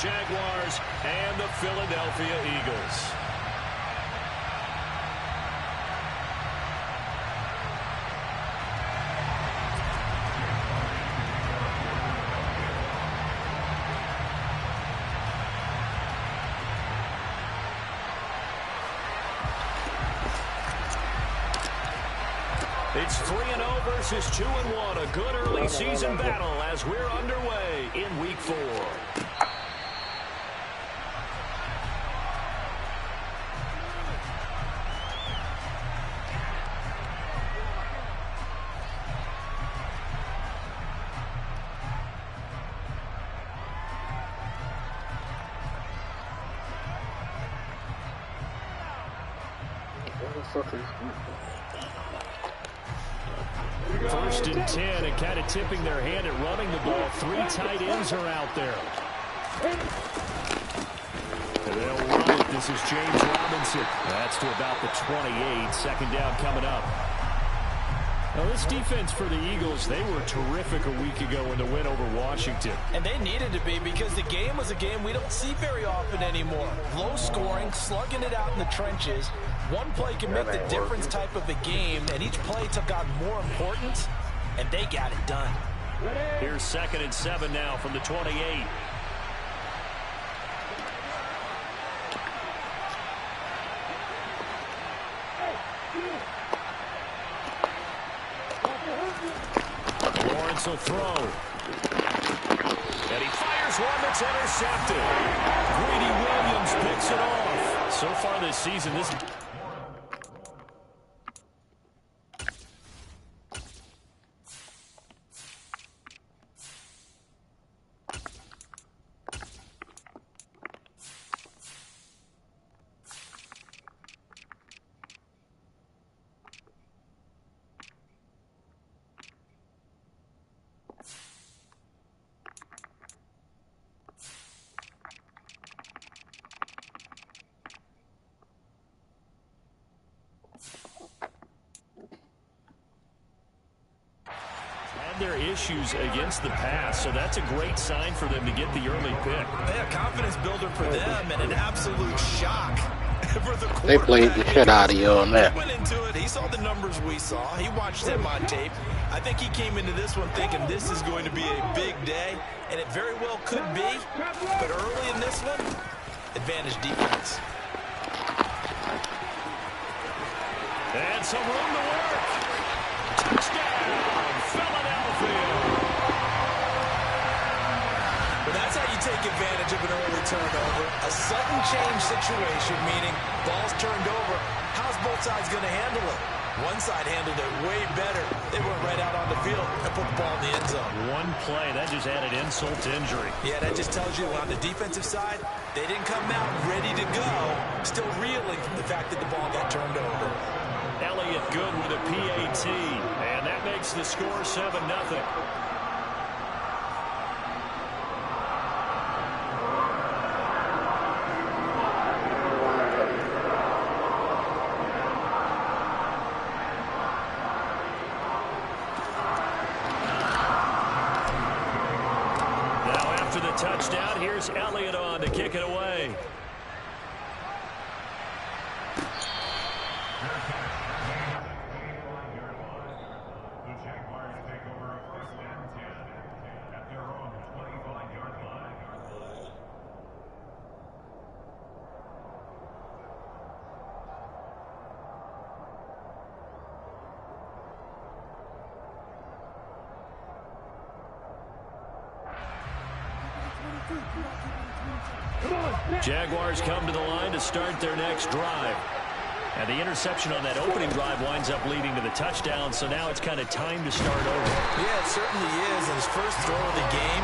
Jaguars and the Philadelphia Eagles. It's 3-0 versus 2-1. A good early season battle as we're underway in Week 4. First and 10, and kind of tipping their hand at running the ball. 3 tight ends are out there. And they'll run it. This is James Robinson. That's to about the 28. Second down coming up. Now, this defense for the Eagles, they were terrific a week ago in the win over Washington. And they needed to be, because the game was a game we don't see very often anymore. Low scoring, slugging it out in the trenches. One play can make the difference type of a game, and each play took on more importance, and they got it done. Here's 2nd and 7 now from the 28. Lawrence will throw. And he fires one that's intercepted. Greedy Williams picks it off. So far this season, this... their issues against the pass, so that's a great sign for them to get the early pick. Yeah, confidence builder for them, and an absolute shock for the quarterback. They played the shit out of you on that. He went into it. He saw the numbers we saw. He watched them on tape. I think he came into this one thinking this is going to be a big day, and it very well could be. But early in this one, advantage defense. And some room to work. Touchdown, Philadelphia. But that's how you take advantage of an early turnover. A sudden change situation, meaning ball's turned over. How's both sides going to handle it? One side handled it way better. They went right out on the field and put the ball in the end zone. One play, that just added insult to injury. Yeah, that just tells you on the defensive side, they didn't come out ready to go, still reeling from the fact that the ball got turned over. Elliott good with a PAT, and that makes the score 7-0. Now after the touchdown, here's Elliott on to kick it away. Jaguars come to the line to start their next drive. And the interception on that opening drive winds up leading to the touchdown, so now it's kind of time to start over. Yeah, it certainly is. And his first throw of the game,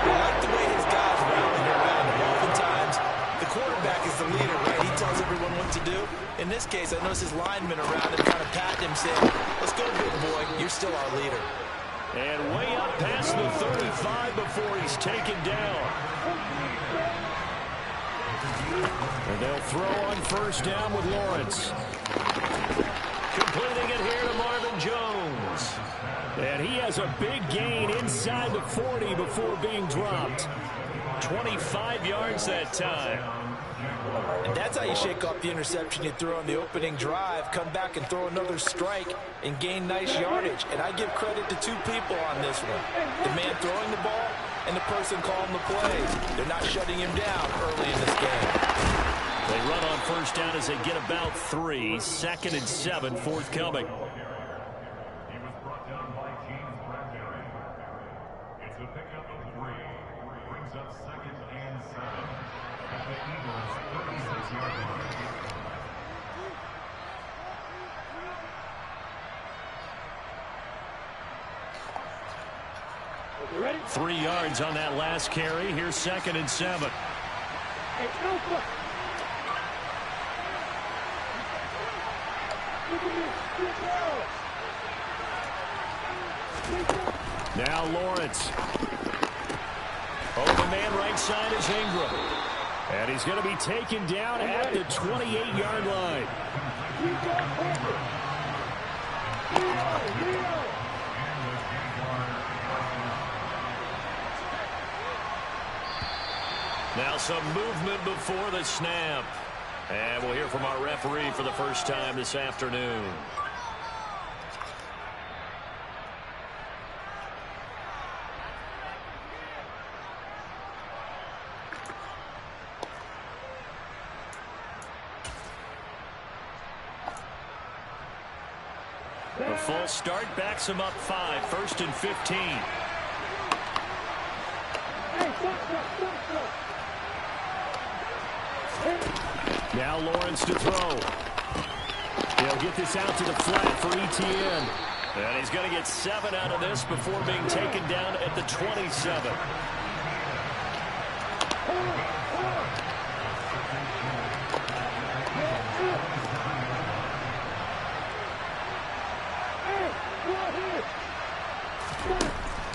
I like the way his guys rally around him. Oftentimes, the quarterback is the leader, right? He tells everyone what to do. In this case, I notice his linemen around him kind of patting him, saying, let's go, big boy. You're still our leader. And way up past the 35 before he's taken down. And they'll throw on first down with Lawrence. Completing it here to Marvin Jones. And he has a big gain inside the 40 before being dropped. 25 yards that time. And that's how you shake off the interception you threw on the opening drive, come back and throw another strike and gain nice yardage. And I give credit to two people on this one. The man throwing the ball and the person calling the plays. They're not shutting him down early in this game. They run on first down as they get about 3. 2nd and 7 forthcoming. Ready? 3 yards on that last carry. Here's 2nd and 7. Now Lawrence. Open man right side is Ingram. And he's going to be taken down at the 28-yard line. Now some movement before the snap. And we'll hear from our referee for the first time this afternoon. A false start backs him up 5. 1st and 15. Now Lawrence to throw. He'll get this out to the flat for Etienne. And he's going to get 7 out of this before being taken down at the 27.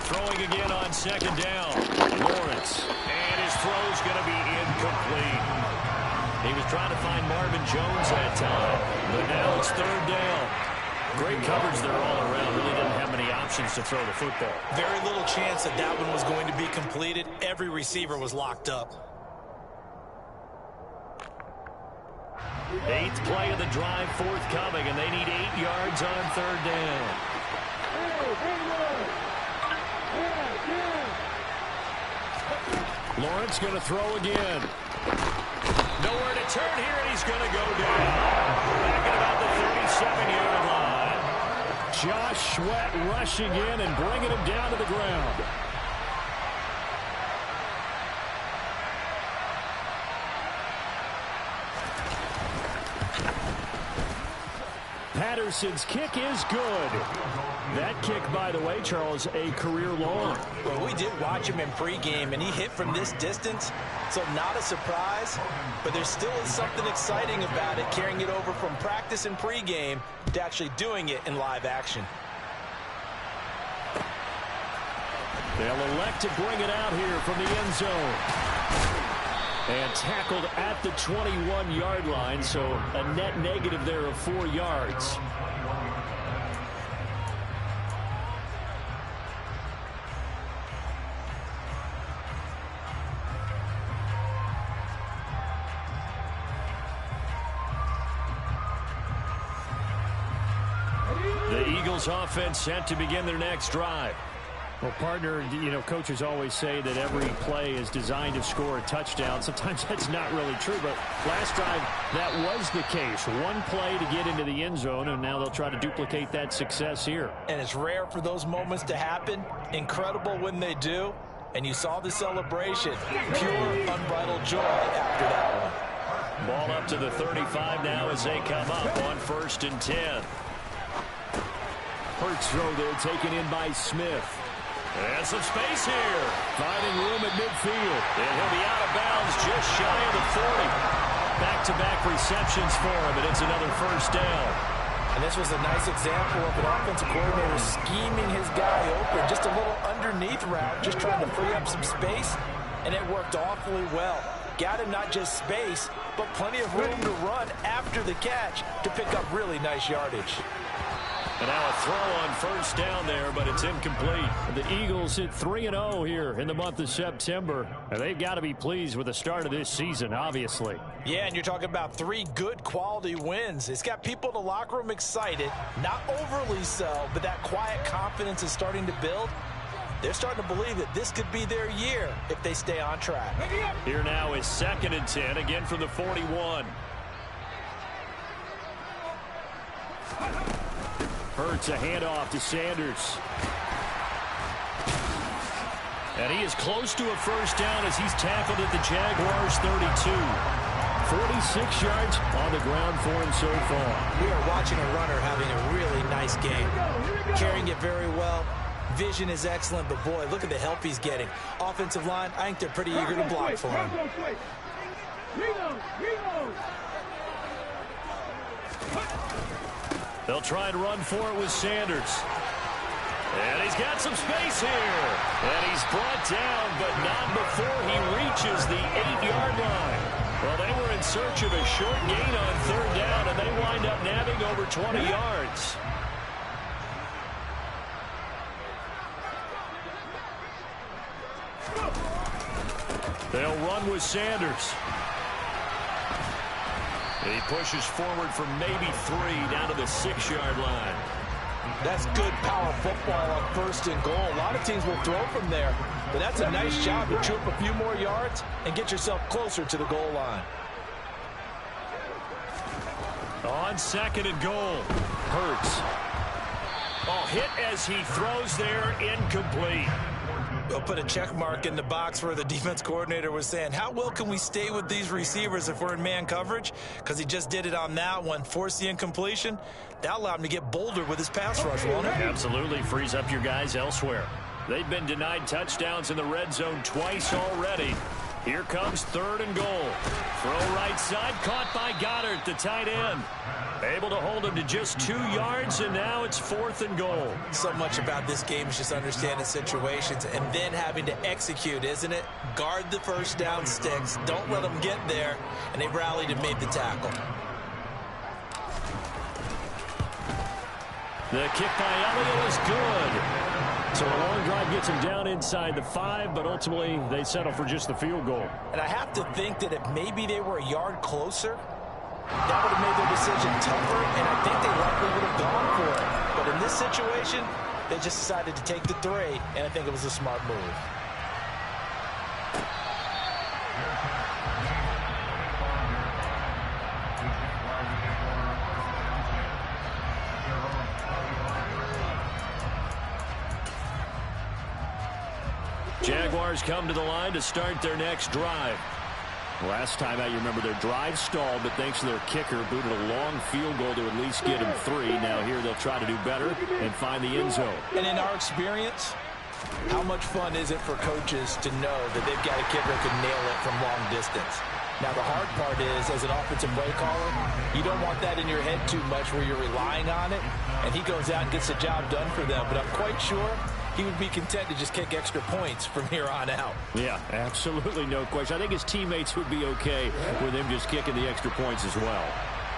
Throwing again on 2nd down. Lawrence. And his throw's going to be incomplete. He was trying to find Marvin Jones that time. But now it's 3rd down. Great coverage there all around. Really didn't have many options to throw the football. Very little chance that that one was going to be completed. Every receiver was locked up. 8th play of the drive forthcoming, and they need 8 yards on 3rd down. Lawrence going to throw again. Nowhere to turn here, and he's going to go down. Back at about the 37-yard line. Josh Sweat rushing in and bringing him down to the ground. Patterson's kick is good. That kick, by the way, Charles, a career long. Well, we did watch him in pregame, and he hit from this distance, so not a surprise. But there still is something exciting about it, carrying it over from practice and pregame to actually doing it in live action. They'll elect to bring it out here from the end zone. And tackled at the 21-yard line, so a net negative there of 4 yards. The Eagles offense set to begin their next drive. Well, partner, you know, coaches always say that every play is designed to score a touchdown. Sometimes that's not really true, but last drive, that was the case. One play to get into the end zone, and now they'll try to duplicate that success here. And it's rare for those moments to happen. Incredible when they do. And you saw the celebration. Pure, unbridled joy after that one. Ball up to the 35 now as they come up on 1st and 10. Hurts throw there, taken in by Smith. And some space here. Finding room at midfield. And he'll be out of bounds just shy of the 40. Back-to-back receptions for him, and it's another 1st down. And this was a nice example of an offensive coordinator scheming his guy open. Just a little underneath route, just trying to free up some space. And it worked awfully well. Got him not just space, but plenty of room to run after the catch to pick up really nice yardage. And now a throw on first down there, but it's incomplete. The Eagles hit 3-0 here in the month of September. And they've got to be pleased with the start of this season, obviously. Yeah, and you're talking about 3 good quality wins. It's got people in the locker room excited, not overly so, but that quiet confidence is starting to build. They're starting to believe that this could be their year if they stay on track. Here now is 2nd and 10, again from the 41. Hurts a handoff to Sanders. And he is close to a first down as he's tackled at the Jaguars' 32. 46 yards on the ground for him so far. We are watching a runner having a really nice game. Carrying it very well. Vision is excellent, but boy, look at the help he's getting. Offensive line, I think they're pretty eager to block for him. They'll try and run for it with Sanders. And he's got some space here. And he's brought down, but not before he reaches the 8-yard line. Well, they were in search of a short gain on 3rd down, and they wind up nabbing over 20 yards. They'll run with Sanders. He pushes forward for maybe 3 down to the 6-yard line. That's good power football on 1st and goal. A lot of teams will throw from there, but that's a nice job to chew up a few more yards and get yourself closer to the goal line. On 2nd and goal, Hurts. Oh, hit as he throws there, incomplete. We'll put a check mark in the box where the defense coordinator was saying, how well can we stay with these receivers if we're in man coverage? Because he just did it on that one, forced the incompletion. That allowed him to get bolder with his pass rush, won't it? Absolutely, frees up your guys elsewhere. They've been denied touchdowns in the red zone twice already. Here comes 3rd and goal. Throw right side, caught by Goddard, the tight end. Able to hold him to just 2 yards, and now it's 4th and goal. So much about this game is just understanding situations and then having to execute, isn't it? Guard the first down sticks. Don't let them get there. And they rallied and made the tackle. The kick by Elliott is good. So a long drive gets him down inside the 5, but ultimately they settle for just the field goal. And I have to think that if maybe they were a yard closer, that would have made their decision tougher, and I think they likely would have gone for it. But in this situation, they just decided to take the 3, and I think it was a smart move. Jaguars come to the line to start their next drive. Last time out, you remember their drive stalled, but thanks to their kicker, booted a long field goal to at least get him 3. Now here they'll try to do better and find the end zone. And in our experience, how much fun is it for coaches to know that they've got a kicker who can nail it from long distance? Now, the hard part is, as an offensive play caller, you don't want that in your head too much where you're relying on it, and he goes out and gets the job done for them. But I'm quite sure he would be content to just kick extra points from here on out. Yeah, absolutely no question. I think his teammates would be okay with him just kicking the extra points as well.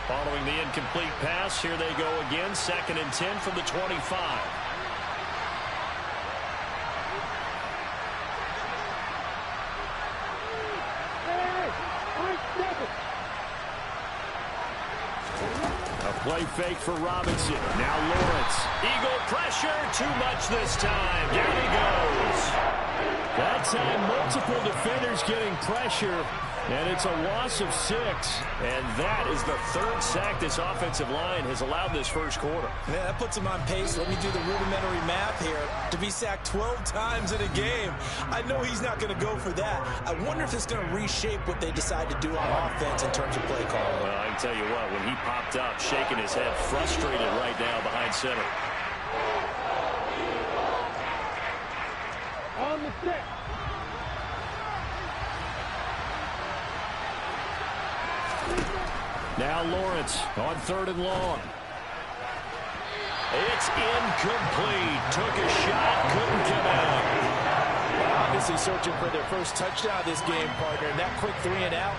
Following the incomplete pass, here they go again, 2nd and 10 from the 25. Play fake for Robinson. Now Lawrence. Eagle pressure, too much this time. Down he goes. That time, multiple defenders getting pressure, and it's a loss of 6. And that is the 3rd sack this offensive line has allowed this first quarter. Man, that puts him on pace. Let me do the rudimentary math here. To be sacked 12 times in a game, I know he's not going to go for that. I wonder if it's going to reshape what they decide to do on offense in terms of play calling. Well, I can tell you what, when he popped up, shaking his head, frustrated right now behind center. On the stick. Now Lawrence on 3rd and long. It's incomplete. Took a shot, couldn't come out. Obviously searching for their first touchdown this game, partner. And that quick 3 and out,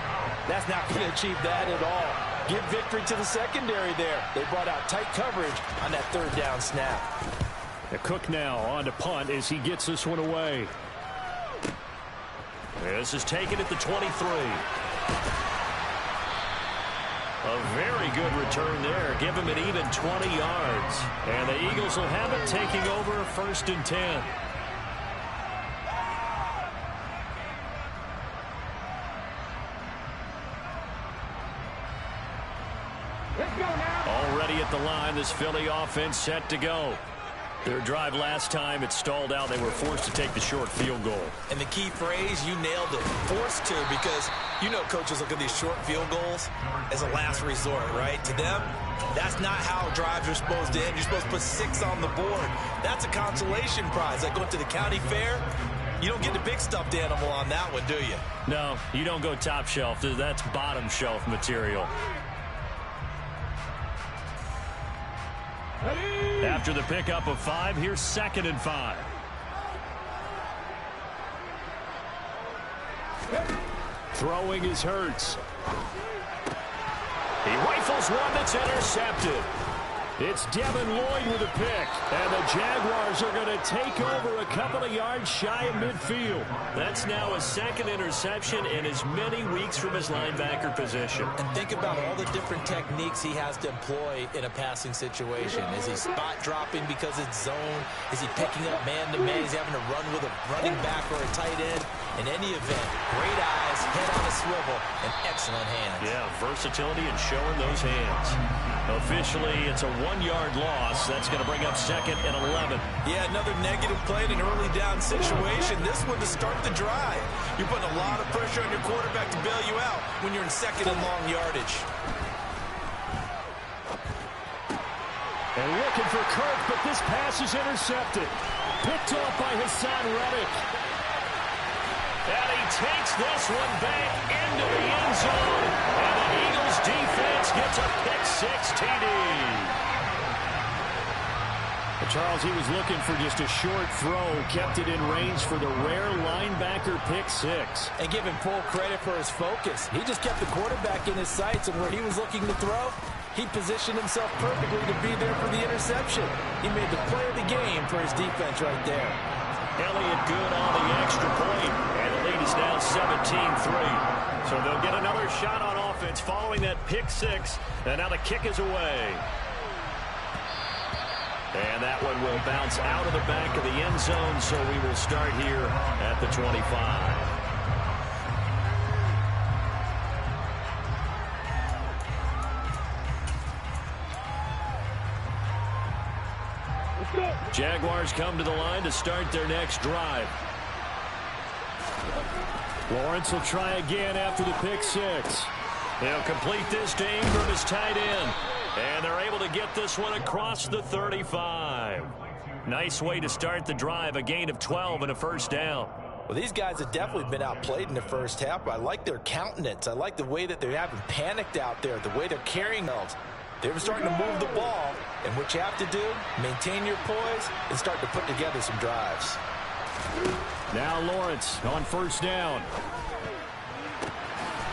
that's not going to achieve that at all. Give victory to the secondary there. They brought out tight coverage on that third down snap. Cook now on to punt as he gets this one away. This is taken at the 23. A very good return there. Give him an even 20 yards. And the Eagles will have it, taking over 1st and 10. Already at the line, this Philly offense set to go. Their drive last time, it stalled out. They were forced to take the short field goal. And the key phrase, you nailed it, forced to, because you know coaches look at these short field goals as a last resort, right? To them, that's not how drives are supposed to end. You're supposed to put 6 on the board. That's a consolation prize. Like going to the county fair, you don't get the big stuffed animal on that one, do you? No, you don't go top shelf. That's bottom shelf material. After the pickup of 5, here's 2nd and 5. Throwing is Hurts. He rifles one that's intercepted. It's Devin Lloyd with a pick. And the Jaguars are going to take over a couple of yards shy of midfield. That's now a 2nd interception in as many weeks from his linebacker position. And think about all the different techniques he has to employ in a passing situation. Is he spot dropping because it's zone? Is he picking up man-to-man? Is he having to run with a running back or a tight end? In any event, great eyes, head on a swivel, and excellent hands. Yeah, versatility and showing those hands. Officially, it's a 1-yard loss. That's going to bring up 2nd and 11. Yeah, another negative play in an early down situation. This one to start the drive. You're putting a lot of pressure on your quarterback to bail you out when you're in 2nd and long yardage. And looking for Kirk, but this pass is intercepted. Picked off by Hassan Reddick. And he takes this one back into the end zone. And the Eagles defense gets a pick-6 TD. Charles, he was looking for just a short throw, kept it in range for the rare linebacker pick-6. And give him full credit for his focus. He just kept the quarterback in his sights, and where he was looking to throw, he positioned himself perfectly to be there for the interception. He made the play of the game for his defense right there. Elliott good on the extra point, and the lead is now 17-3. So they'll get another shot on offense following that pick-6, and now the kick is away. And that one will bounce out of the back of the end zone, so we will start here at the 25. Jaguars come to the line to start their next drive. Lawrence will try again after the pick-6. They'll complete this to Ingram as tight end. And they're able to get this one across the 35. Nice way to start the drive, a gain of 12 and a first down. Well, these guys have definitely been outplayed in the first half, but I like their countenance. I like the way that they haven't panicked out there, the way they're carrying themselves. They're starting to move the ball, and what you have to do, maintain your poise and start to put together some drives. Now Lawrence on first down.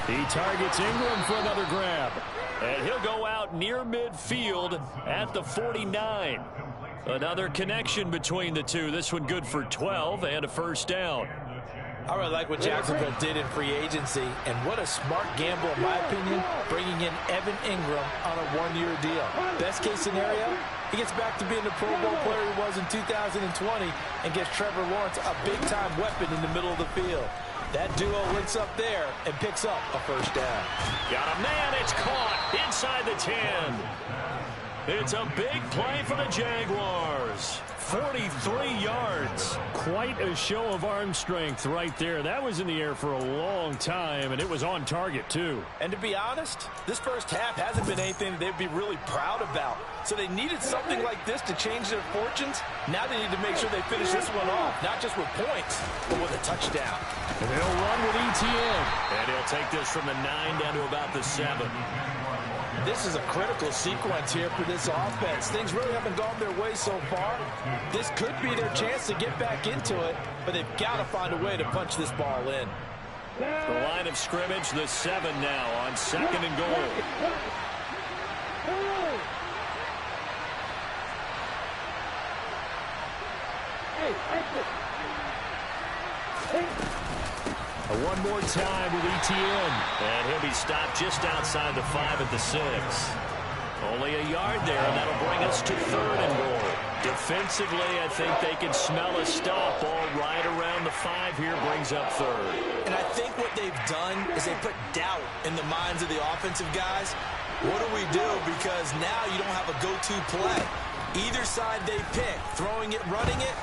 He targets Ingram for another grab. And he'll go out near midfield at the 49. Another connection between the two. This one good for 12 and a first down. I really like what Jacksonville did in free agency, and what a smart gamble, in my opinion, bringing in Evan Ingram on a 1-year deal. Best case scenario, he gets back to being the Pro Bowl player he was in 2020 and gives Trevor Lawrence a big-time weapon in the middle of the field. That duo links up there and picks up a first down. Got a man, it's caught inside the 10. It's a big play for the Jaguars. 43 yards. Quite a show of arm strength right there. That was in the air for a long time, and it was on target, too. And to be honest, this first half hasn't been anything that they'd be really proud about. So they needed something like this to change their fortunes. Now they need to make sure they finish this one off, not just with points, but with a touchdown. And they'll run with ETN. And he'll take this from the 9 down to about the 7. This is a critical sequence here for this offense. Things really haven't gone their way so far. This could be their chance to get back into it, but they've got to find a way to punch this ball in. The line of scrimmage, the 7 now on 2nd and goal. One more time with Etienne. And he'll be stopped just outside the 5 at the 6. Only a yard there, and that'll bring us to 3rd and goal. Defensively, I think they can smell a stop. Ball right around the 5 here brings up 3rd. And I think what they've done is they put doubt in the minds of the offensive guys. What do we do? Because now you don't have a go-to play. Either side they pick, throwing it, running it,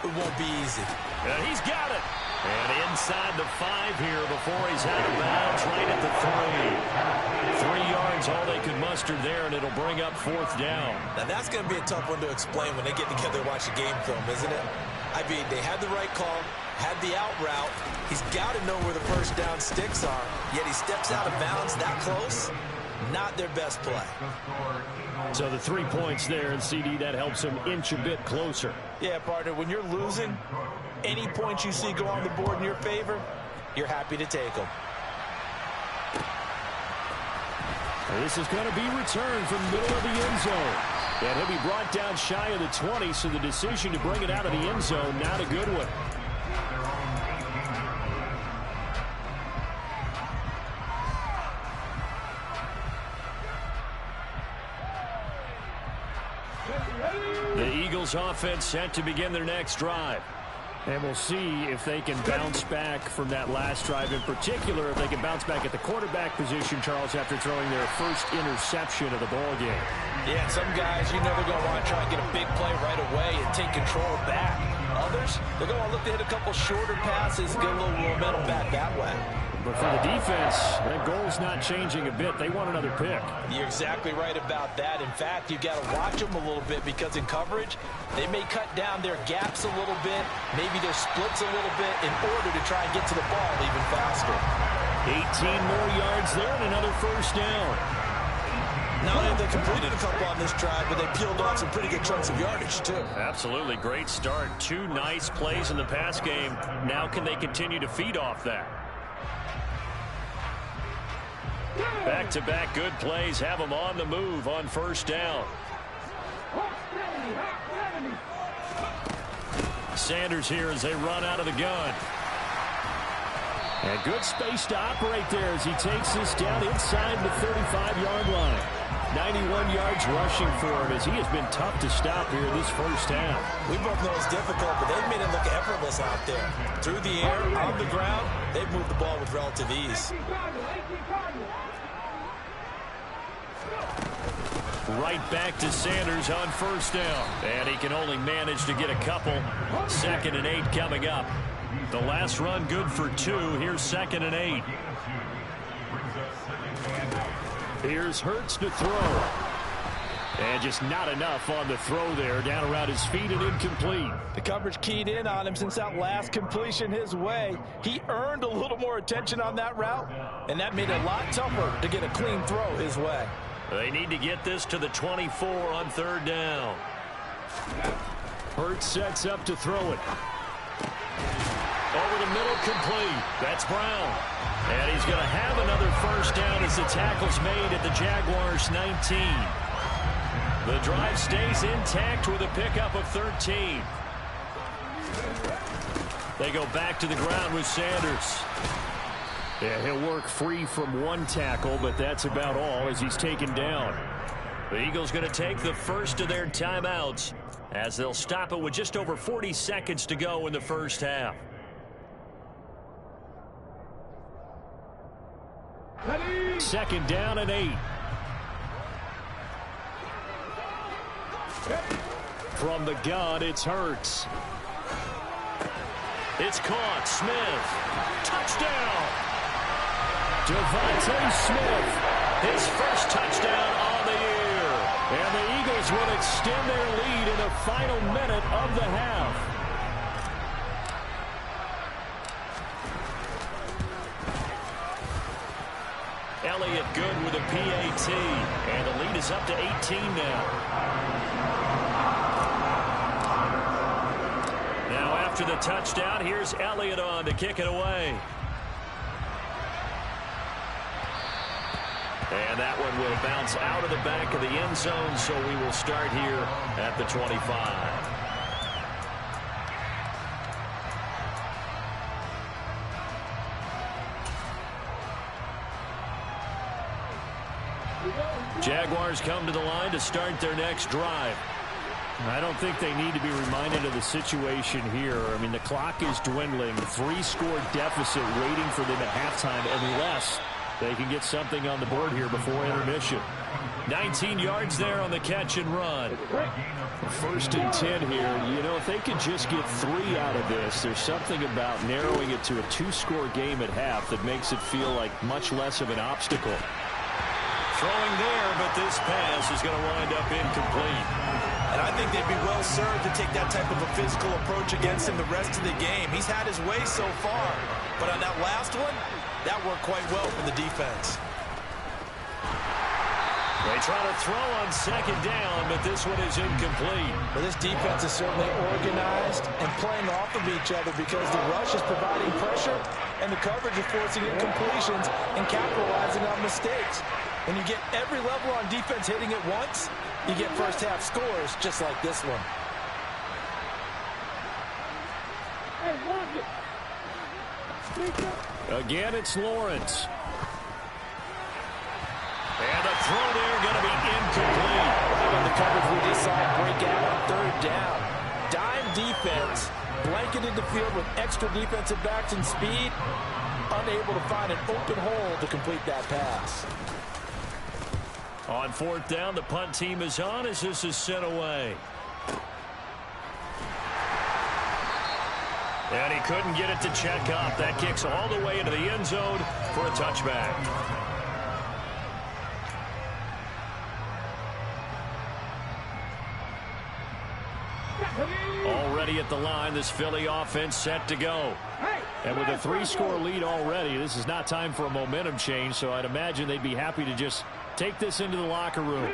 it won't be easy. And he's got it. And inside the 5 here before he's out of bounds, right at the 3. 3 yards, all they could muster there, and it'll bring up 4th down. Now that's going to be a tough one to explain when they get together and watch the game film, isn't it? I mean, they had the right call, had the out route. He's got to know where the first down sticks are, yet he steps out of bounds that close. Not their best play. So the 3 points there, and CD, that helps him inch a bit closer. Yeah, partner, when you're losing, any points you see go on the board in your favor, you're happy to take them. This is going to be returned from the middle of the end zone. And he'll be brought down shy of the 20, so the decision to bring it out of the end zone, not a good one. The Eagles offense set to begin their next drive. And we'll see if they can bounce back from that last drive, in particular, if they can bounce back at the quarterback position, Charles, after throwing their first interception of the ball game. Yeah, some guys, you know they're going to want to try and get a big play right away and take control back. Others, they're going to look to hit a couple shorter passes, get a little momentum back that way. But for the defense, that goal's not changing a bit. They want another pick. You're exactly right about that. In fact, you've got to watch them a little bit because in coverage, they may cut down their gaps a little bit, maybe their splits a little bit in order to try and get to the ball even faster. 18 more yards there and another first down. Not only have they completed a couple on this drive, but they peeled off some pretty good chunks of yardage, too. Absolutely. Great start. 2 nice plays in the pass game. Now can they continue to feed off that? Back-to-back good plays have them on the move on first down. Sanders here as they run out of the gun. And good space to operate there as he takes this down inside the 35-yard line. 91 yards rushing for him as he has been tough to stop here this first half. We both know it's difficult, but they've made it look effortless out there. Through the air, on the ground, they've moved the ball with relative ease. Right back to Sanders on first down. And he can only manage to get a couple. 2nd and 8 coming up. The last run good for 2. Here's 2nd and 8. Here's Hurts to throw. And just not enough on the throw there. Down around his feet and incomplete. The coverage keyed in on him since that last completion his way. He earned a little more attention on that route, and that made it a lot tougher to get a clean throw his way. They need to get this to the 24 on 3rd down. Hurts sets up to throw it. Over the middle, complete. That's Brown. And he's going to have another first down as the tackle's made at the Jaguars' 19. The drive stays intact with a pickup of 13. They go back to the ground with Sanders. Yeah, he'll work free from one tackle, but that's about all as he's taken down. The Eagles going to take the first of their timeouts as they'll stop it with just over 40 seconds to go in the first half. Second down and 8. From the gun, it's Hurts. It's caught. Smith. Touchdown. Devontae Smith. His first touchdown on the year. And the Eagles will extend their lead in the final minute of the half. Elliott good with a PAT. And the lead is up to 18 now. Now after the touchdown, here's Elliott on to kick it away. And that one will bounce out of the back of the end zone, so we will start here at the 25. Jaguars come to the line to start their next drive. I don't think they need to be reminded of the situation here. I mean, the clock is dwindling. 3-score deficit waiting for them at halftime unless they can get something on the board here before intermission. 19 yards there on the catch and run. First and 10 here. You know, if they could just get 3 out of this, there's something about narrowing it to a 2-score game at half that makes it feel like much less of an obstacle. Throwing there, but this pass is going to wind up incomplete. And I think they'd be well served to take that type of a physical approach against him the rest of the game. He's had his way so far, but on that last one, that worked quite well for the defense. They try to throw on second down, but this one is incomplete. Well, this defense is certainly organized and playing off of each other because the rush is providing pressure and the coverage is forcing incompletions and capitalizing on mistakes. When you get every level on defense hitting it once, you get first-half scores just like this one. Again, it's Lawrence. And the throw there going to be incomplete. Right on the coverage we just saw break out on third down. Dime defense, blanketed the field with extra defensive backs and speed, unable to find an open hole to complete that pass. On fourth down, the punt team is on as this is sent away. And he couldn't get it to check up. That kicks all the way into the end zone for a touchback. Already at the line, this Philly offense set to go. And with a 3-score lead already, this is not time for a momentum change, so I'd imagine they'd be happy to just take this into the locker room.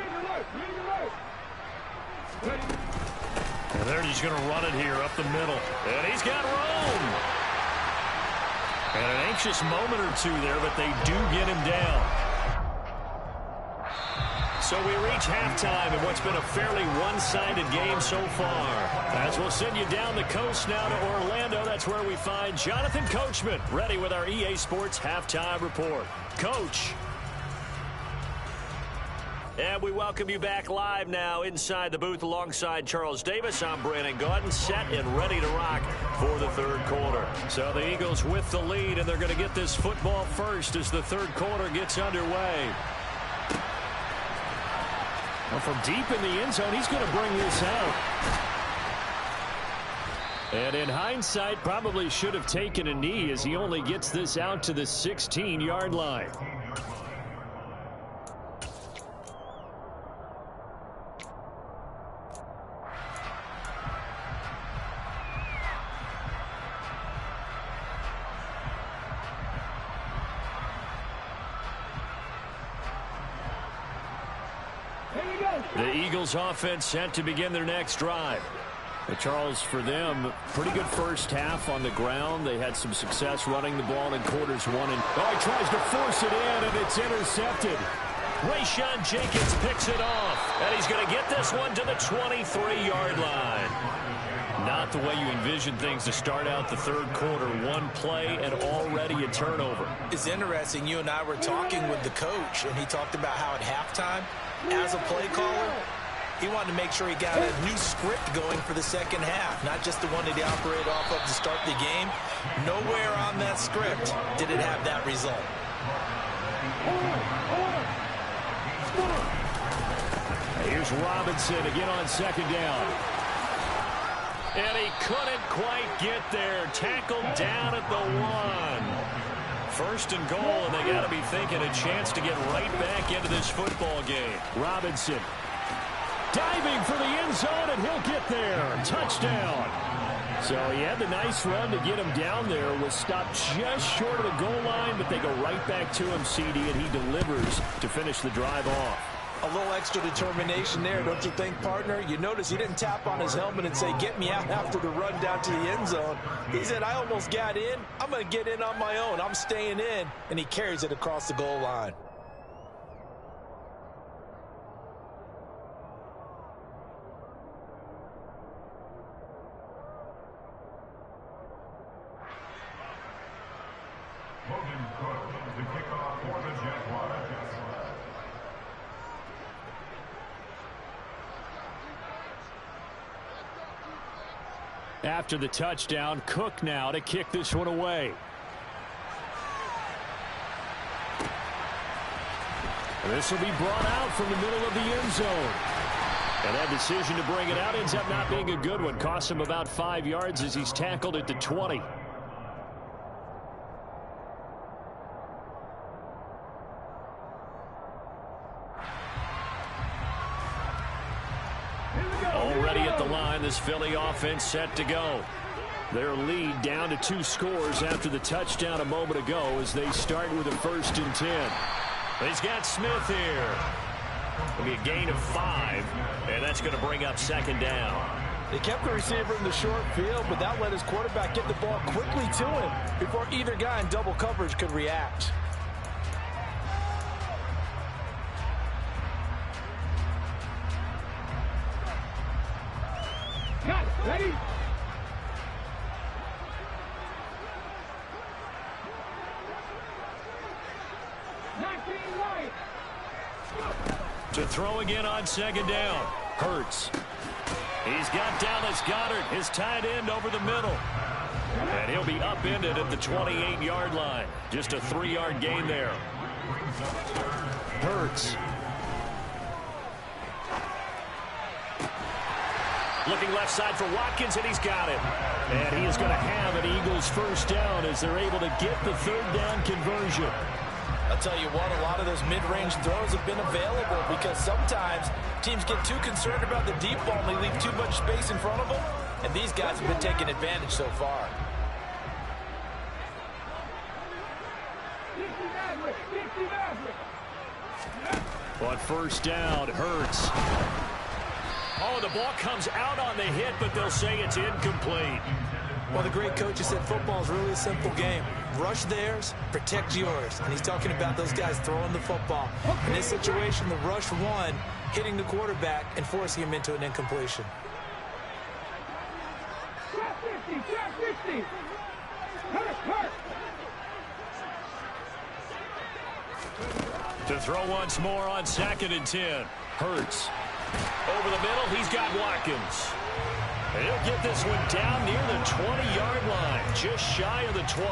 And they're just going to run it here up the middle. And he's got room. And an anxious moment or two there, but they do get him down. So we reach halftime in what's been a fairly one-sided game so far. As we'll send you down the coast now to Orlando, that's where we find Jonathan Coachman ready with our EA Sports Halftime Report. Coach. And we welcome you back live now inside the booth alongside Charles Davis. I'm Brandon Gaudin, set and ready to rock for the third quarter. So the Eagles with the lead, and they're going to get this football first as the third quarter gets underway. Well, from deep in the end zone, he's going to bring this out. And in hindsight, probably should have taken a knee as he only gets this out to the 16-yard line. The Eagles offense set to begin their next drive. But Charles, for them, pretty good first half on the ground. They had some success running the ball in quarters 1 and... Oh, he tries to force it in, and it's intercepted. Rayshawn Jenkins picks it off, and he's going to get this one to the 23-yard line. Not the way you envision things to start out the third quarter. One play and already a turnover. It's interesting. You and I were talking with the coach, and he talked about how at halftime, as a play caller, he wanted to make sure he got a new script going for the second half, not just the one that he operated off of to start the game. Nowhere on that script did it have that result. Here's Robinson again on second down. And he couldn't quite get there. Tackled down at the 1. First and goal, and they got to be thinking a chance to get right back into this football game. Robinson diving for the end zone, and he'll get there. Touchdown. So he had the nice run to get him down there. Was stopped just short of the goal line, but they go right back to him, CD, and he delivers to finish the drive off. A little extra determination there, don't you think, partner? You notice he didn't tap on his helmet and say, get me out after the run down to the end zone. He said, I almost got in. I'm going to get in on my own. I'm staying in. And he carries it across the goal line. After the touchdown, Cook now to kick this one away. This will be brought out from the middle of the end zone. And that decision to bring it out ends up not being a good one. Costs him about 5 yards as he's tackled at the 20. Already at the line, this Philly offense set to go. Their lead down to 2 scores after the touchdown a moment ago as they start with a 1st and 10. He's got Smith here. It'll be a gain of 5, and that's going to bring up 2nd down. They kept the receiver in the short field, but that let his quarterback get the ball quickly to him before either guy in double coverage could react. Ready? To throw again on 2nd down. Hurts. He's got Dallas Goedert, his tight end, over the middle. And he'll be upended at the 28-yard line. Just a 3-yard gain there. Hurts. Looking left side for Watkins, and he's got it. And he is going to have an Eagles 1st down as they're able to get the 3rd down conversion. I'll tell you what, a lot of those mid-range throws have been available because sometimes teams get too concerned about the deep ball and they leave too much space in front of them. And these guys have been taking advantage so far. On 1st down, Hurts. Oh, the ball comes out on the hit, but they'll say it's incomplete. Well, the great coach has said football is really a simple game. Rush theirs, protect yours. And he's talking about those guys throwing the football. In this situation, the rush one, hitting the quarterback and forcing him into an incompletion. To throw once more on 2nd and 10. Hurts. Over the middle, he's got Watkins. And he'll get this one down near the 20-yard line, just shy of the 20.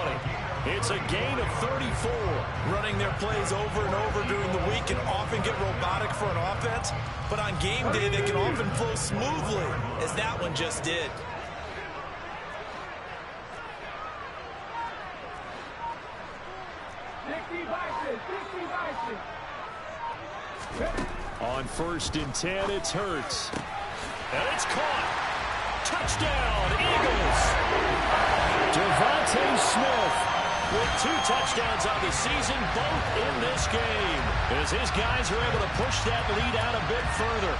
It's a gain of 34. Running their plays over and over during the week can often get robotic for an offense, but on game day they can often flow smoothly, as that one just did. On 1st and 10, it's Hurts. And it's caught. Touchdown, Eagles. Devontae Smith with 2 touchdowns on the season, both in this game, as his guys are able to push that lead out a bit further.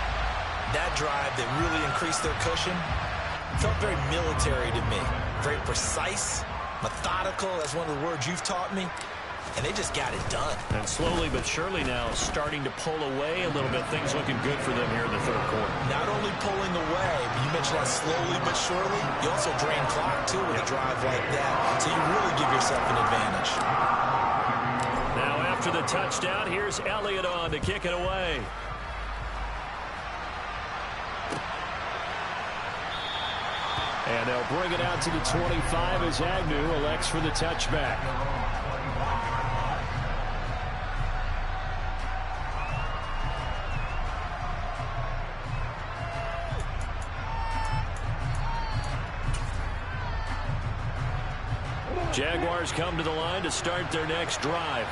That drive that really increased their cushion felt very military to me. Very precise, methodical, that's one of the words you've taught me. And they just got it done. And slowly but surely now starting to pull away a little bit. Things looking good for them here in the 3rd quarter. Not only pulling away, but you mentioned that slowly but surely. You also drain clock, too, with a drive like that. So you really give yourself an advantage. Now after the touchdown, here's Elliott on to kick it away. And they'll bring it out to the 25 as Agnew elects for the touchback. Jaguars come to the line to start their next drive.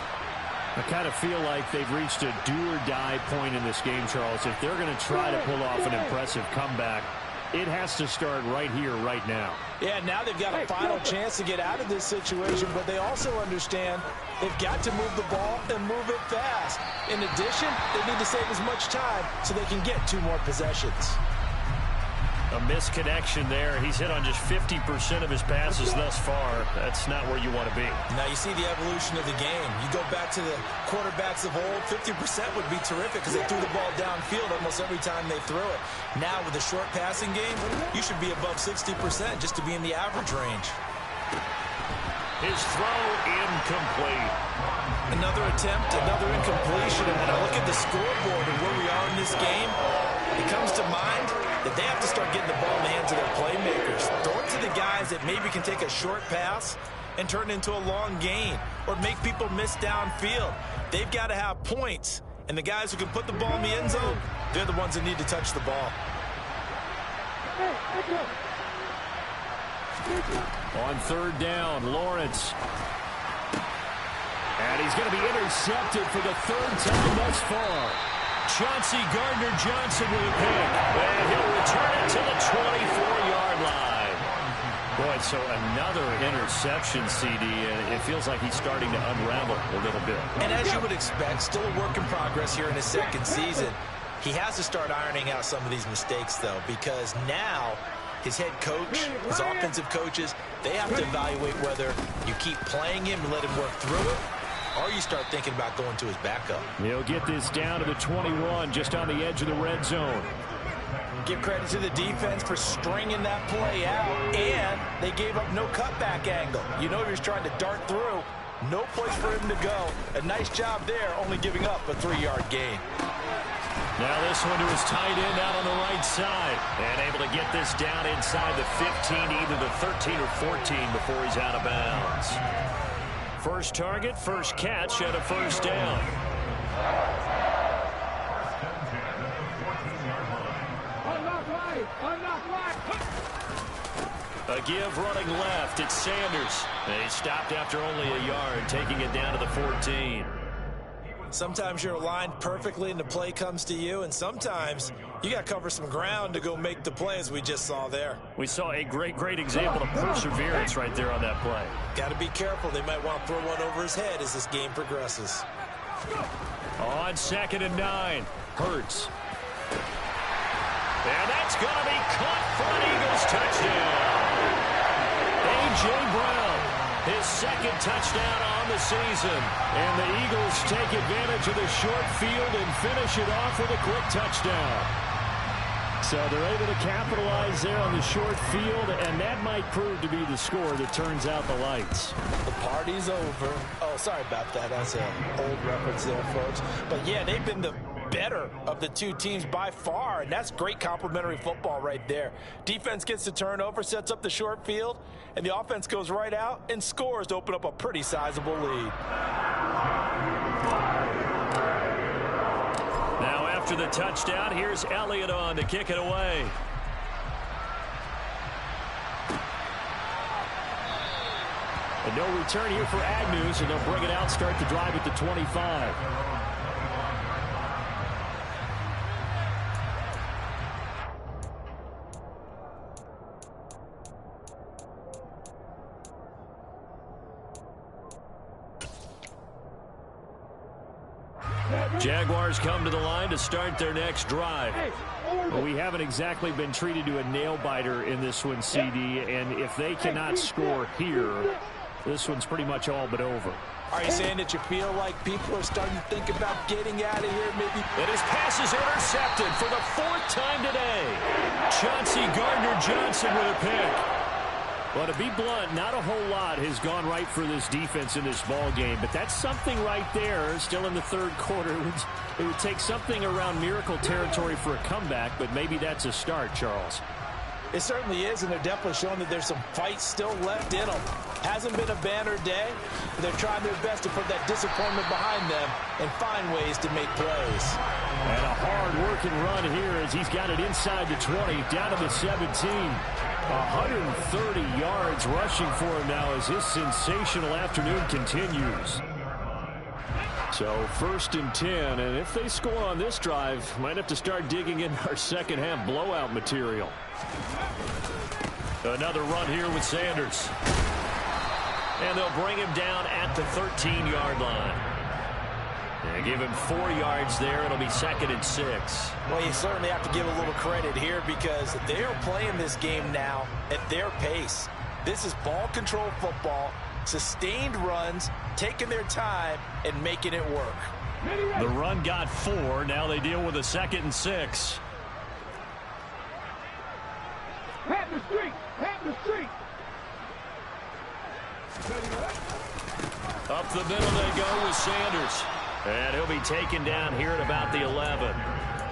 I kind of feel like they've reached a do-or-die point in this game, Charles. If they're going to try to pull off an impressive comeback, it has to start right here, right now. Yeah, now they've got a final chance to get out of this situation, but they also understand they've got to move the ball and move it fast. In addition, they need to save as much time so they can get 2 more possessions. A misconnection there. He's hit on just 50% of his passes thus far. That's not where you want to be. Now you see the evolution of the game. You go back to the quarterbacks of old, 50% would be terrific because they threw the ball downfield almost every time they threw it. Now with a short passing game, you should be above 60% just to be in the average range. His throw incomplete. Another attempt, another incompletion. And when I look at the scoreboard and where we are in this game, It comes to mind that they have to start getting the ball in the hands of their playmakers. Throw it to the guys that maybe can take a short pass and turn it into a long gain or make people miss downfield. They've got to have points. And the guys who can put the ball in the end zone, they're the ones that need to touch the ball. On third down, Lawrence. And he's going to be intercepted for the third time thus far. Chauncey Gardner-Johnson with a pick. And he'll return it to the 24-yard line. Boy, so another interception, CD, and it feels like he's starting to unravel a little bit. And as you would expect, still a work in progress here in his second season. He has to start ironing out some of these mistakes, though, because now his head coach, his offensive coaches, they have to evaluate whether you keep playing him and let him work through it, or you start thinking about going to his backup. He'll get this down to the 21, just on the edge of the red zone. Give credit to the defense for stringing that play out, and they gave up no cutback angle. You know he was trying to dart through. No place for him to go. A nice job there, only giving up a 3-yard gain. Now this one to his tight end out on the right side. And able to get this down inside the 15, either the 13 or 14 before he's out of bounds. First target, first catch, and a first down. A give running left. It's Sanders. And he stopped after only a yard, taking it down to the 14. Sometimes you're aligned perfectly and the play comes to you, and sometimes you got to cover some ground to go make the play, as we just saw there. We saw a great example of perseverance right there on that play. Got to be careful. They might want to throw one over his head as this game progresses. On 2nd and 9, Hurts. And that's going to be caught for an Eagles touchdown. A.J. Brown, his second touchdown on the season. And the Eagles take advantage of the short field and finish it off with a quick touchdown. So they're able to capitalize there on the short field, and that might prove to be the score that turns out the lights. The party's over. Oh, sorry about that. That's an old reference there, folks. But, yeah, they've been the better of the two teams by far, and that's great complimentary football right there. Defense gets the turnover, sets up the short field, and the offense goes right out and scores to open up a pretty sizable lead. Now after the touchdown, here's Elliott on to kick it away. And no return here for Agnew, so they'll bring it out, start the drive at the 25. Jaguars come to the line to start their next drive. Well, we haven't exactly been treated to a nail-biter in this one, CD, and if they cannot score here, this one's pretty much all but over. Are you saying that you feel like people are starting to think about getting out of here, maybe? And his pass is intercepted for the 4th time today. Chauncey Gardner-Johnson with a pick. Well, to be blunt, not a whole lot has gone right for this defense in this ball game, but that's something right there. Still in the third quarter. It would take something around miracle territory for a comeback, but maybe that's a start, Charles. It certainly is, and they're definitely showing that there's some fight still left in them. Hasn't been a banner day, but they're trying their best to put that disappointment behind them and find ways to make plays. And a hard-working run here as he's got it inside the 20, down to the 17. 130 yards rushing for him now as his sensational afternoon continues. So 1st and 10, and if they score on this drive, might have to start digging in our second half blowout material. Another run here with Sanders. And they'll bring him down at the 13-yard line. And give him 4 yards there. It'll be 2nd and 6. Well, you certainly have to give a little credit here because they're playing this game now at their pace. This is ball control football, sustained runs, taking their time, and making it work. The run got 4. Now they deal with a 2nd and 6. Pat the street! Pat the street! Up the middle they go with Sanders. And he'll be taken down here at about the 11.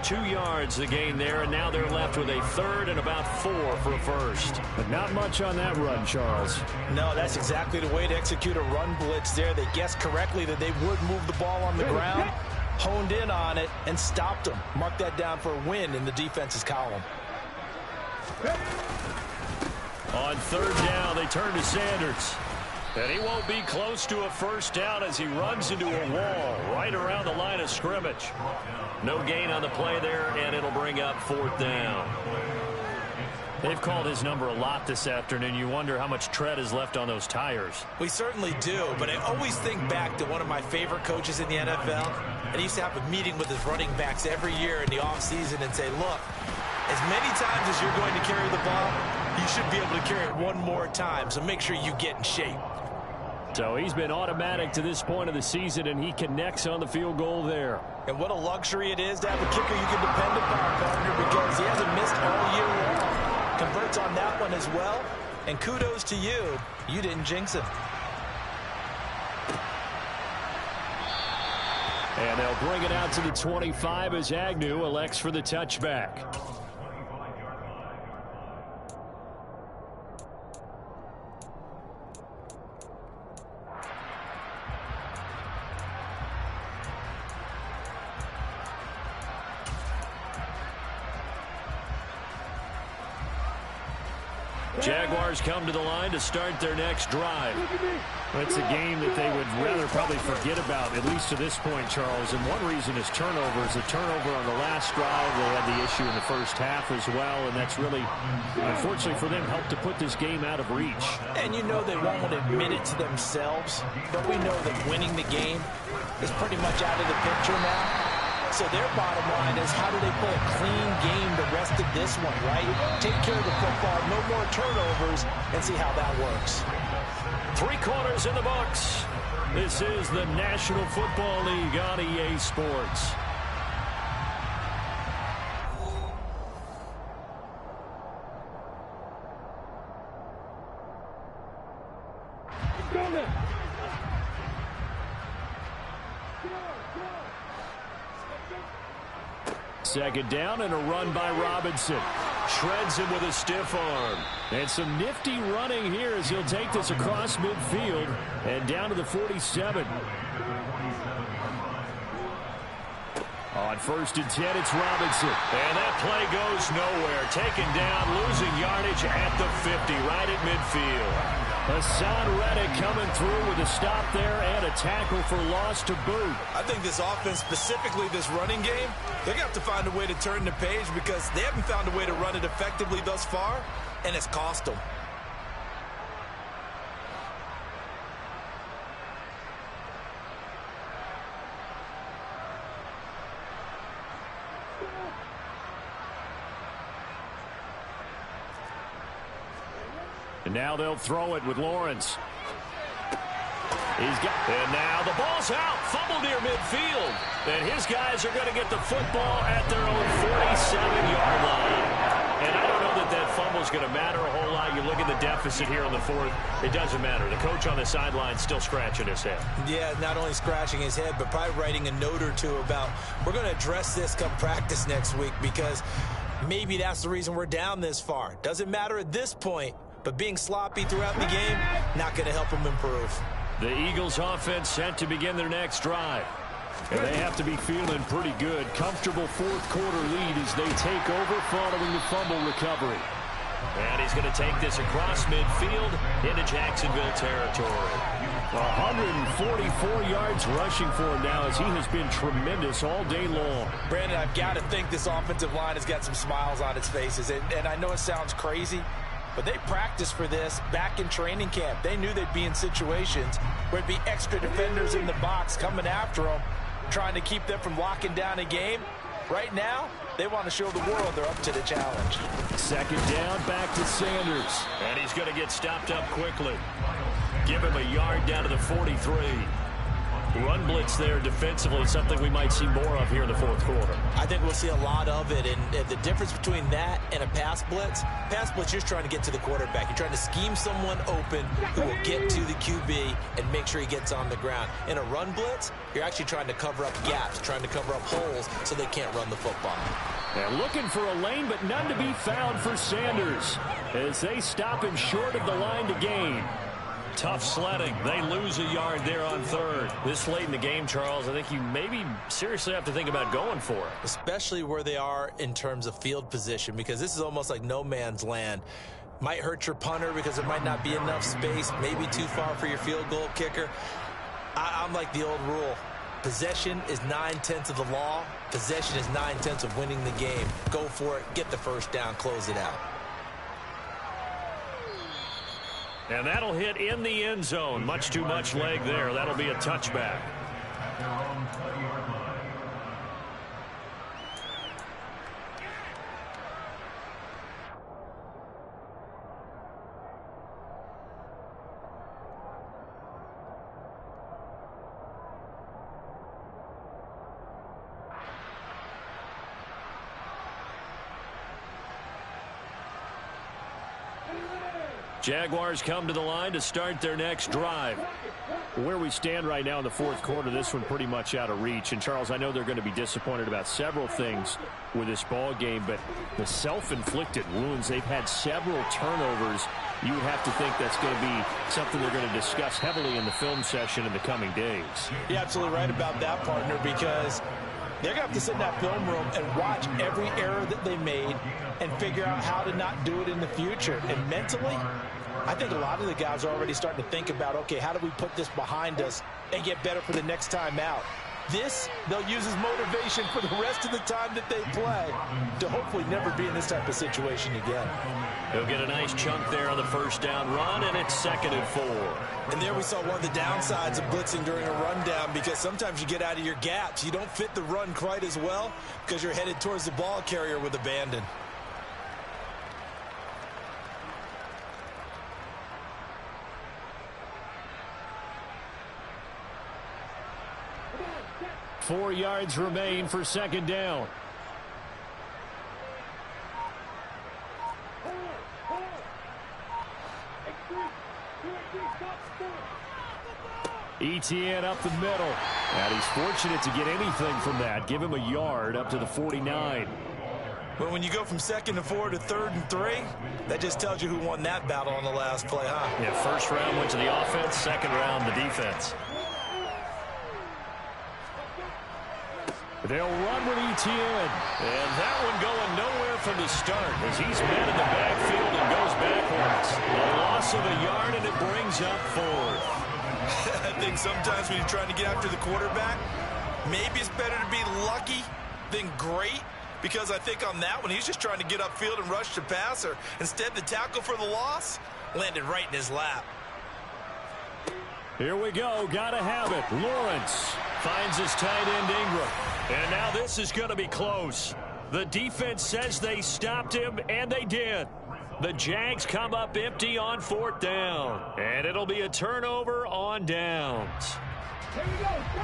2 yards the gain there, and now they're left with a third and about 4 for a first. But not much on that run, Charles. No, that's exactly the way to execute a run blitz there. They guessed correctly that they would move the ball on the ground, honed in on it, and stopped them. Mark that down for a win in the defense's column. On third down, they turn to Sanders. And he won't be close to a first down as he runs into a wall right around the line of scrimmage. No gain on the play there, and it'll bring up 4th down. They've called his number a lot this afternoon. You wonder how much tread is left on those tires. We certainly do, but I always think back to one of my favorite coaches in the NFL. And he used to have a meeting with his running backs every year in the offseason and say, look, as many times as you're going to carry the ball, you should be able to carry it one more time, so make sure you get in shape. So he's been automatic to this point of the season, and he connects on the field goal there. And what a luxury it is to have a kicker you can depend upon, partner, because he hasn't missed all year long. Converts on that one as well, and kudos to you. You didn't jinx him. And they'll bring it out to the 25 as Agnew elects for the touchback. Jaguars come to the line to start their next drive. It's a game that they would rather probably forget about, at least to this point, Charles. And one reason is turnovers. A turnover on the last drive. They had the issue in the first half as well, and that's really, unfortunately for them, helped to put this game out of reach. And you know they won't admit it to themselves, but we know that winning the game is pretty much out of the picture now. So their bottom line is, how do they play a clean game the rest of this one, right? Take care of the football, no more turnovers, and see how that works. 3 quarters in the books. This is the National Football League on EA Sports. Second down and a run by Robinson. Shreds him with a stiff arm. And some nifty running here as he'll take this across midfield and down to the 47. On 1st and 10, it's Robinson. And that play goes nowhere. Taken down, losing yardage at the 50, right at midfield. Hassan Reddick coming through with a stop there and a tackle for loss to boot. I think this offense, specifically this running game, they're going to have to find a way to turn the page because they haven't found a way to run it effectively thus far, and it's cost them. And now they'll throw it with Lawrence. And now the ball's out. Fumble near midfield. And his guys are going to get the football at their own 47-yard line. And I don't know that that fumble's going to matter a whole lot. You look at the deficit here on the 4th. It doesn't matter. The coach on the sideline still scratching his head. Yeah, not only scratching his head, but probably writing a note or two about, we're going to address this come practice next week because maybe that's the reason we're down this far. Doesn't matter at this point. But being sloppy throughout the game, not going to help them improve. The Eagles offense set to begin their next drive. And they have to be feeling pretty good. Comfortable 4th quarter lead as they take over following the fumble recovery. And he's going to take this across midfield into Jacksonville territory. 144 yards rushing for him now as he has been tremendous all day long. Brandon, I've got to think this offensive line has got some smiles on its faces. And I know it sounds crazy, but they practiced for this back in training camp. They knew they'd be in situations where it'd be extra defenders in the box coming after them, trying to keep them from locking down a game. Right now, they want to show the world they're up to the challenge. Second down, back to Sanders. And he's going to get stopped up quickly. Give him a yard down to the 43. Run blitz there defensively, something we might see more of here in the fourth quarter. I think we'll see a lot of it, and the difference between that and a pass blitz, you're just trying to get to the quarterback. You're trying to scheme someone open who will get to the QB and make sure he gets on the ground. In a run blitz, you're actually trying to cover up gaps, trying to cover up holes so they can't run the football. And looking for a lane, but none to be found for Sanders as they stop him short of the line to gain. Tough sledding. They lose a yard there on third. This late in the game, Charles, I think you maybe seriously have to think about going for it. Especially where they are in terms of field position, because this is almost like no man's land. Might hurt your punter because there might not be enough space, maybe too far for your field goal kicker. I'm like the old rule. Possession is 9/10 of the law. Possession is 9/10 of winning the game. Go for it. Get the first down. Close it out. And that'll hit in the end zone. Much too much leg there. That'll be a touchback. Jaguars come to the line to start their next drive. Where we stand right now in the fourth quarter, this one pretty much out of reach. And, Charles, I know they're going to be disappointed about several things with this ball game, but the self-inflicted wounds, they've had several turnovers. You would have to think that's going to be something they're going to discuss heavily in the film session in the coming days. You're absolutely right about that, partner, because they're going to have to sit in that film room and watch every error that they made and figure out how to not do it in the future. And mentally, I think a lot of the guys are already starting to think about, okay, how do we put this behind us and get better for the next time out? This, they'll use as motivation for the rest of the time that they play to hopefully never be in this type of situation again. He'll get a nice chunk there on the first down run, and it's 2nd and 4. And there we saw one of the downsides of blitzing during a rundown, because sometimes you get out of your gaps. You don't fit the run quite as well because you're headed towards the ball carrier with abandon. Four yards remain for second down. ETN up the middle. And he's fortunate to get anything from that. Give him a yard up to the 49. But when you go from 2nd and 4 to 3rd and 3, that just tells you who won that battle on the last play, huh? Yeah, first round went to the offense, second round the defense. They'll run with ETN. And that one going nowhere from the start as he's met in the backfield and goes backwards. A loss of a yard, and it brings up 4th. I think sometimes when you're trying to get after the quarterback, maybe it's better to be lucky than great, because I think on that one, he's just trying to get upfield and rush the passer. Instead, the tackle for the loss landed right in his lap. Here we go. Gotta have it. Lawrence finds his tight end Ingram. And now this is going to be close. The defense says they stopped him, and they did. The Jags come up empty on 4th down. And it'll be a turnover on downs.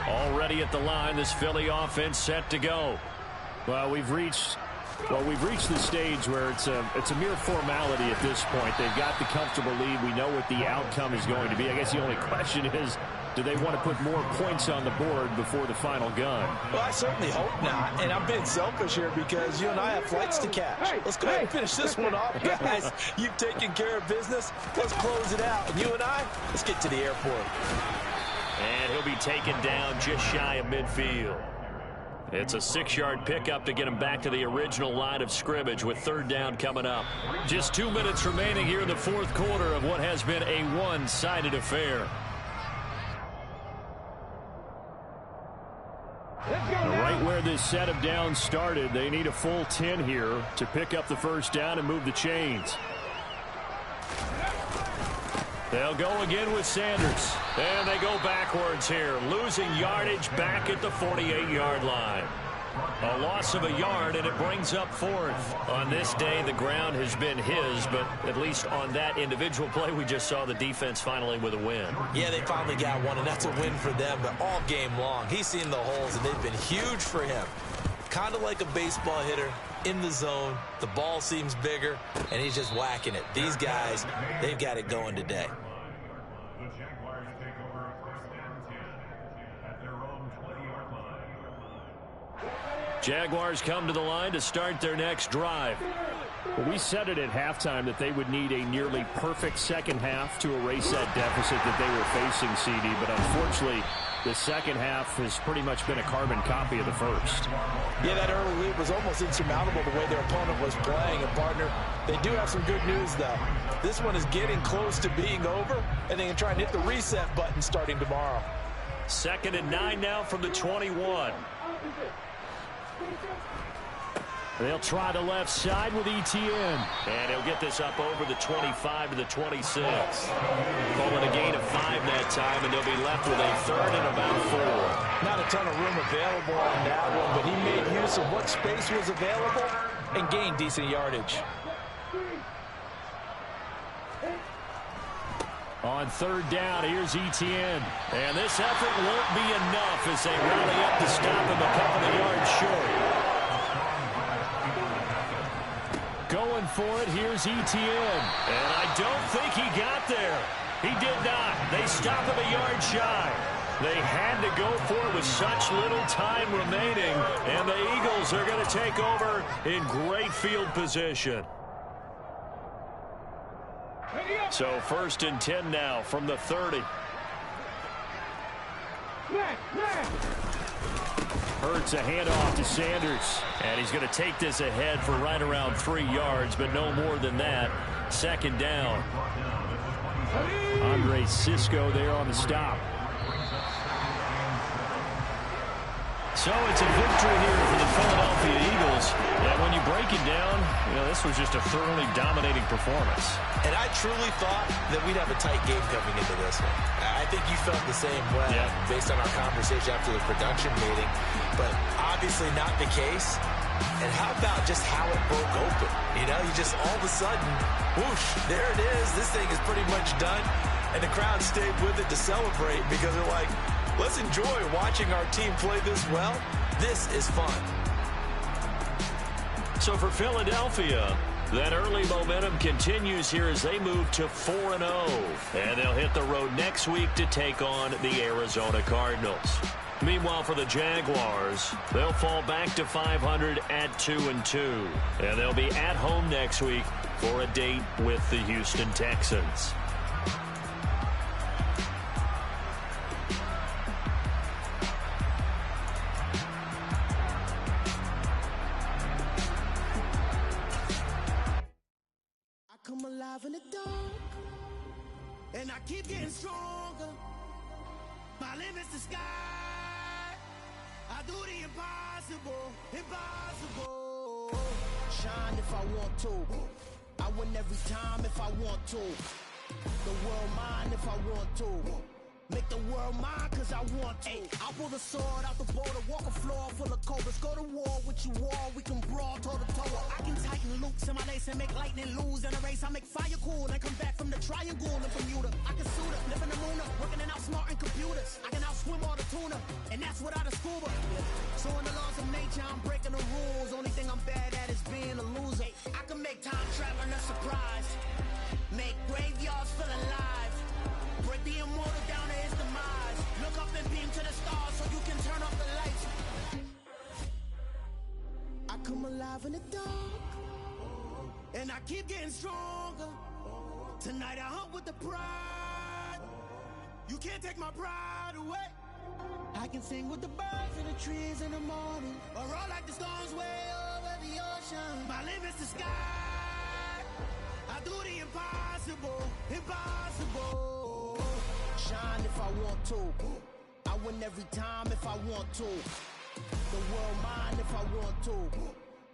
Already at the line, this Philly offense set to go. Well, we've reached the stage where it's a mere formality at this point. They've got the comfortable lead. We know what the outcome is going to be. I guess the only question is, do they want to put more points on the board before the final gun? Well, I certainly hope not. And I'm being selfish here because you and I have flights to catch. Let's go ahead and finish this one off, guys. You've taken care of business. Let's close it out. And you and I, let's get to the airport. And he'll be taken down just shy of midfield. It's a 6-yard pickup to get him back to the original line of scrimmage with 3rd down coming up. Just 2 minutes remaining here in the fourth quarter of what has been a one-sided affair. Right where this set of downs started, they need a full 10 here to pick up the first down and move the chains. They'll go again with Sanders. And they go backwards here, losing yardage back at the 48-yard line. A loss of a yard, and it brings up fourth. On this day, the ground has been his, but at least on that individual play, we just saw the defense finally with a win. Yeah, they finally got one, and that's a win for them, but all game long, he's seen the holes, and they've been huge for him. Kind of like a baseball hitter in the zone. The ball seems bigger, and he's just whacking it. These guys, they've got it going today. Jaguars come to the line to start their next drive. Well, we said it at halftime that they would need a nearly perfect second half to erase that deficit that they were facing, CD, but unfortunately, the second half has pretty much been a carbon copy of the first. Yeah, that early lead was almost insurmountable the way their opponent was playing. And, partner, they do have some good news, though. This one is getting close to being over, and they can try and hit the reset button starting tomorrow. 2nd and 9 now from the 21. They'll try the left side with ETN. And he'll get this up over the 25 to the 26. Calling a gain of 5 that time, and they'll be left with a 3rd and about 4. Not a ton of room available on that one, but he made use of what space was available and gained decent yardage. On 3rd down, here's ETN. And this effort won't be enough as they rally up to stop him a couple of yards short. Going for it, here's ETN. And I don't think he got there. He did not. They stop him a yard shy. They had to go for it with such little time remaining. And the Eagles are going to take over in great field position. So 1st and 10 now from the 30. Hurts a handoff to Sanders. And he's going to take this ahead for right around 3 yards, but no more than that. 2nd down. Andre Cisco there on the stop. So it's a victory here for the Philadelphia Eagles. And when you break it down, this was just a thoroughly dominating performance. And I truly thought that we'd have a tight game coming into this one. I think you felt the same way based on our conversation after the production meeting. But obviously not the case. And how about just how it broke open? You just all of a sudden, whoosh, there it is. This thing is pretty much done. And the crowd stayed with it to celebrate because they're like, let's enjoy watching our team play this well. This is fun. So for Philadelphia, that early momentum continues here as they move to 4-0. And they'll hit the road next week to take on the Arizona Cardinals. Meanwhile, for the Jaguars, they'll fall back to 500 at 2-2. And they'll be at home next week for a date with the Houston Texans. Come alive in the dark, and I keep getting stronger. My limit's the sky. I do the impossible, impossible. Shine if I want to. I win every time if I want to. The world mine if I want to. Make the world mine cause I want to. I'll pull the sword out the border, walk a floor full of cobras. Go to war with you all, we can brawl toe to toe. I can tighten loops in my lace and make lightning lose in a race. I make fire cool and come back from the triangle in Bermuda. I can suit up, live in the moon up, working and outsmarting computers. I can outswim all the tuna, and that's without a scuba. So in the laws of nature, I'm breaking the rules. Only thing I'm bad at is being a loser. I can make time traveling a surprise, make graveyards feel alive. Break the immortal down to his demise. Look up and beam to the stars so you can turn off the lights. I come alive in the dark, and I keep getting stronger. Tonight I hunt with the pride. You can't take my pride away. I can sing with the birds and the trees in the morning, or roll like the storms way over the ocean. My limit's the sky. I do the impossible, impossible. Shine if I want to. I win every time if I want to. The world mine if I want to.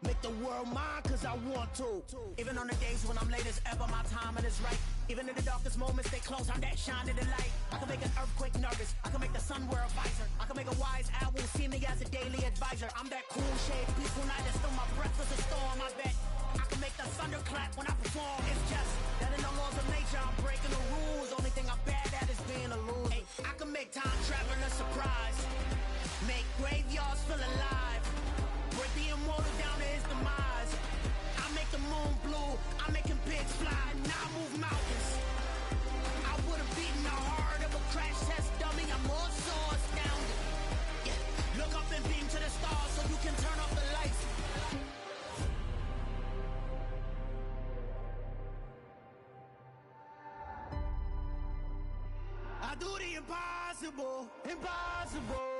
Make the world mine cause I want to. Even on the days when I'm late as ever, my timing is right. Even in the darkest moments, stay close, I'm that shine in the light. I can make an earthquake nervous. I can make the sun wear a visor. I can make a wise owl see me as a daily advisor. I'm that cool shade, peaceful night, and still my breath is a storm. I bet I can make the thunder clap when I perform. It's just that in the laws of nature, I'm breaking the rules. Only thing I'm bad at is being a loser. Hey, I can make time travel a surprise, make graveyards feel alive, break the immortal down to his demise. I make the moon blue, I'm making pigs fly, now I move mountains. I would have beaten the heart of a crash test dummy. I'm more so astounded. Yeah. Look up and beam to the stars so you can turn off the lights. I do the impossible, impossible.